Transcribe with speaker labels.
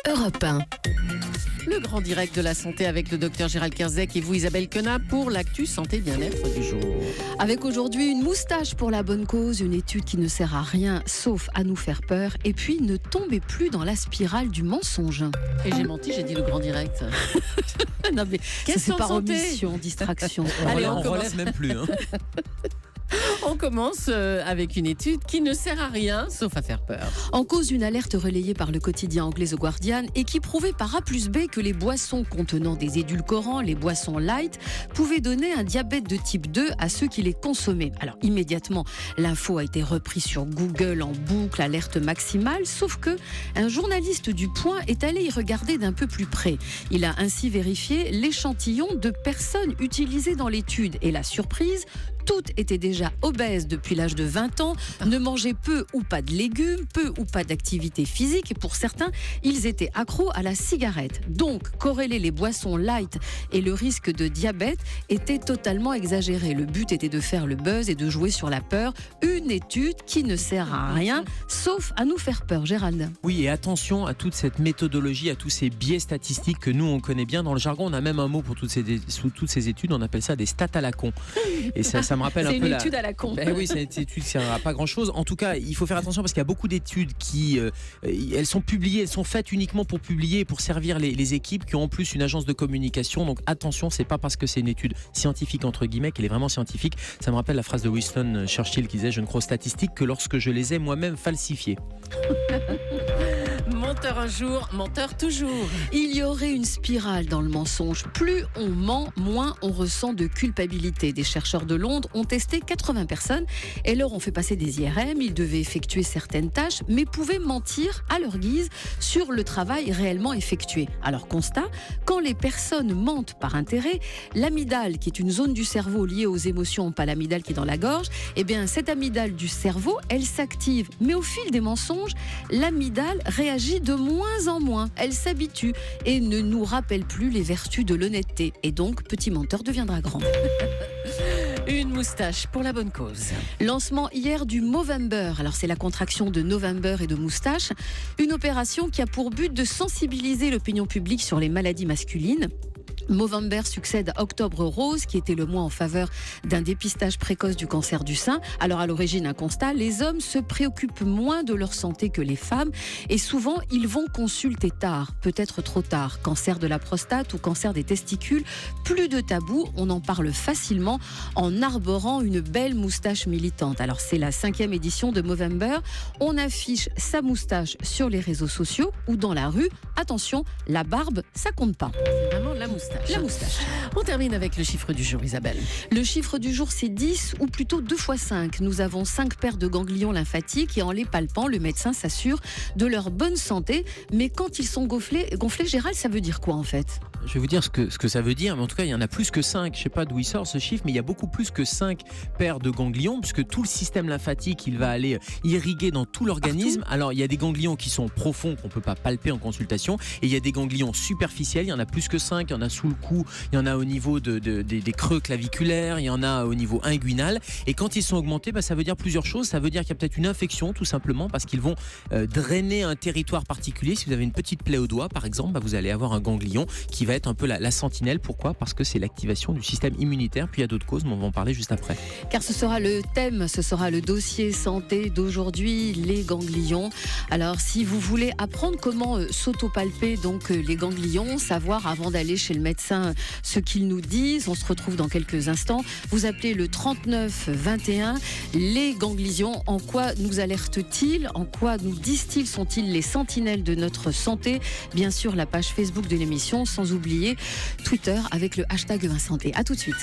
Speaker 1: Europe 1.
Speaker 2: Le grand direct de la santé avec le docteur Gérald Kierzek et vous Isabelle Quenat pour l'actu santé bien-être du jour.
Speaker 1: Avec aujourd'hui une moustache pour la bonne cause, une étude qui ne sert à rien sauf à nous faire peur, et puis ne tombez plus dans la spirale du mensonge.
Speaker 2: Et j'ai menti, j'ai dit le grand direct.
Speaker 1: Non mais
Speaker 2: Question
Speaker 1: c'est par
Speaker 2: santé.
Speaker 1: omission, distraction.
Speaker 2: Allez,
Speaker 3: on
Speaker 2: on commence.
Speaker 3: relève même plus.
Speaker 2: On commence avec une étude qui ne sert à rien sauf à faire peur.
Speaker 1: En cause, une alerte relayée par le quotidien anglais The Guardian et qui prouvait par A plus B que les boissons contenant des édulcorants, les boissons light, pouvaient donner un diabète de type 2 à ceux qui les consommaient. Alors immédiatement, l'info a été reprise sur Google en boucle, alerte maximale, sauf que un journaliste du Point est allé y regarder d'un peu plus près. Il a ainsi vérifié l'échantillon de personnes utilisées dans l'étude et la surprise, toutes étaient déjà obèses depuis l'âge de 20 ans, ne mangeaient peu ou pas de légumes, peu ou pas d'activité physique et pour certains, ils étaient accros à la cigarette. Donc, corréler les boissons light et le risque de diabète était totalement exagéré. Le but était de faire le buzz et de jouer sur la peur. Une étude qui ne sert à rien, sauf à nous faire peur. Gérald.
Speaker 3: Oui, et attention à toute cette méthodologie, à tous ces biais statistiques que nous, on connaît bien. Dans le jargon, on a même un mot pour toutes ces études, on appelle ça des stats à la con. Et ça me rappelle un peu
Speaker 1: C'est une étude à la con.
Speaker 3: Ben oui, c'est une étude qui ne sert à pas grand-chose. En tout cas, il faut faire attention parce qu'il y a beaucoup d'études qui, elles sont publiées, elles sont faites uniquement pour publier et pour servir les équipes qui ont en plus une agence de communication. Donc attention, c'est pas parce que c'est une étude scientifique entre guillemets qu'elle est vraiment scientifique. Ça me rappelle la phrase de Winston Churchill qui disait: je ne crois aux statistiques que lorsque je les ai moi-même falsifiées.
Speaker 2: Menteur un jour, menteur toujours.
Speaker 1: Il y aurait une spirale dans le mensonge. Plus on ment, moins on ressent de culpabilité. Des chercheurs de Londres ont testé 80 personnes et leur ont fait passer des IRM. Ils devaient effectuer certaines tâches, mais pouvaient mentir à leur guise sur le travail réellement effectué. Alors constat, quand les personnes mentent par intérêt, l'amygdale, qui est une zone du cerveau liée aux émotions, pas l'amygdale qui est dans la gorge, eh bien cette amygdale du cerveau, elle s'active. Mais au fil des mensonges, l'amygdale réagit de moins en moins. Elle s'habitue et ne nous rappelle plus les vertus de l'honnêteté. Et donc, petit menteur deviendra grand.
Speaker 2: Une moustache pour la bonne cause.
Speaker 1: Lancement hier du Movember. Alors c'est la contraction de November et de moustache. Une opération qui a pour but de sensibiliser l'opinion publique sur les maladies masculines. Movember succède à Octobre Rose, qui était le mois en faveur d'un dépistage précoce du cancer du sein. Alors à l'origine, un constat, les hommes se préoccupent moins de leur santé que les femmes et souvent ils vont consulter tard, peut-être trop tard. Cancer de la prostate ou cancer des testicules, plus de tabou, on en parle facilement en arborant une belle moustache militante. Alors c'est la 5e édition de Movember, on affiche sa moustache sur les réseaux sociaux ou dans la rue. Attention, la barbe, ça compte pas.
Speaker 2: C'est vraiment la moustache.
Speaker 1: La moustache.
Speaker 2: On termine avec le chiffre du jour, Isabelle.
Speaker 1: Le chiffre du jour, c'est 10 ou plutôt 2 x 5. Nous avons 5 paires de ganglions lymphatiques et en les palpant, le médecin s'assure de leur bonne santé. Mais quand ils sont gonflés, Gérald, ça veut dire quoi en fait ?
Speaker 3: Je vais vous dire ce que ça veut dire, mais en tout cas, il y en a plus que 5. Je ne sais pas d'où il sort ce chiffre, mais il y a beaucoup plus que 5 paires de ganglions, puisque tout le système lymphatique, il va aller irriguer dans tout l'organisme. Alors, il y a des ganglions qui sont profonds, qu'on ne peut pas palper en consultation, et il y a des ganglions superficiels, il y en a plus que 5, il y en a sous le cou, il y en a au niveau des creux claviculaires, il y en a au niveau inguinal, et quand ils sont augmentés, ça veut dire plusieurs choses. Ça veut dire qu'il y a peut-être une infection, tout simplement, parce qu'ils vont drainer un territoire particulier. Si vous avez une petite plaie au doigt, par exemple, vous allez avoir un ganglion qui va être un peu la sentinelle. Pourquoi ? Parce que c'est l'activation du système immunitaire. Puis il y a d'autres causes, mais on va en parler juste après.
Speaker 1: Car ce sera le thème, ce sera le dossier santé d'aujourd'hui, les ganglions. Alors si vous voulez apprendre comment s'autopalper donc les ganglions, savoir avant d'aller chez le médecin ce qu'ils nous disent, on se retrouve dans quelques instants. Vous appelez le 39 21. Les ganglions, en quoi nous alertent-ils ? En quoi nous disent-ils ? Sont-ils les sentinelles de notre santé ? Bien sûr, la page Facebook de l'émission, sans oublier Twitter avec le hashtag Vinsanté. À tout de suite.